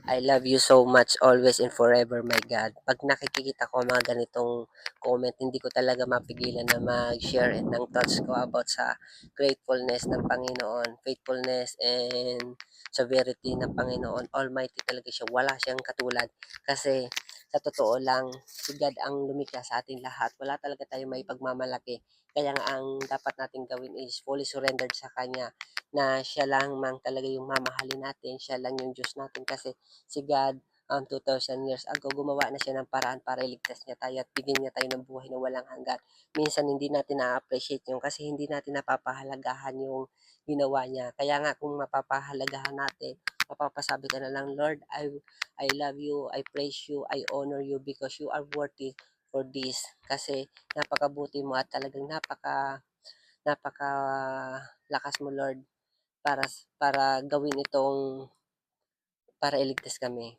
I love you so much always and forever, my God. Pag nakikita ko mga ganitong comment, hindi ko talaga mapigilan na mag-share ng thoughts ko about sa gratefulness ng Panginoon, faithfulness and severity ng Panginoon. Almighty talaga siya. Wala siyang katulad. Kasi sa totoo lang, si God ang lumikha sa ating lahat. Wala talaga tayong may pagmamalaki. Kaya nga ang dapat nating gawin is fully surrendered sa Kanya, na siya lang man talaga yung mamahalin natin, siya lang yung Diyos natin, kasi si God 2,000 years ago, gumawa na siya ng paraan para iligtas niya tayo at bigyan niya tayo ng buhay na walang hanggan. Minsan hindi natin na-appreciate yun kasi hindi natin napapahalagahan yung ginawa niya. Kaya nga kung mapapahalagahan natin, mapapasabi ka na lang, Lord, I love you, I praise you, I honor you because you are worthy for this. Kasi napakabuti mo at talagang napaka lakas mo, Lord, para para gawin itong para iligtas kami.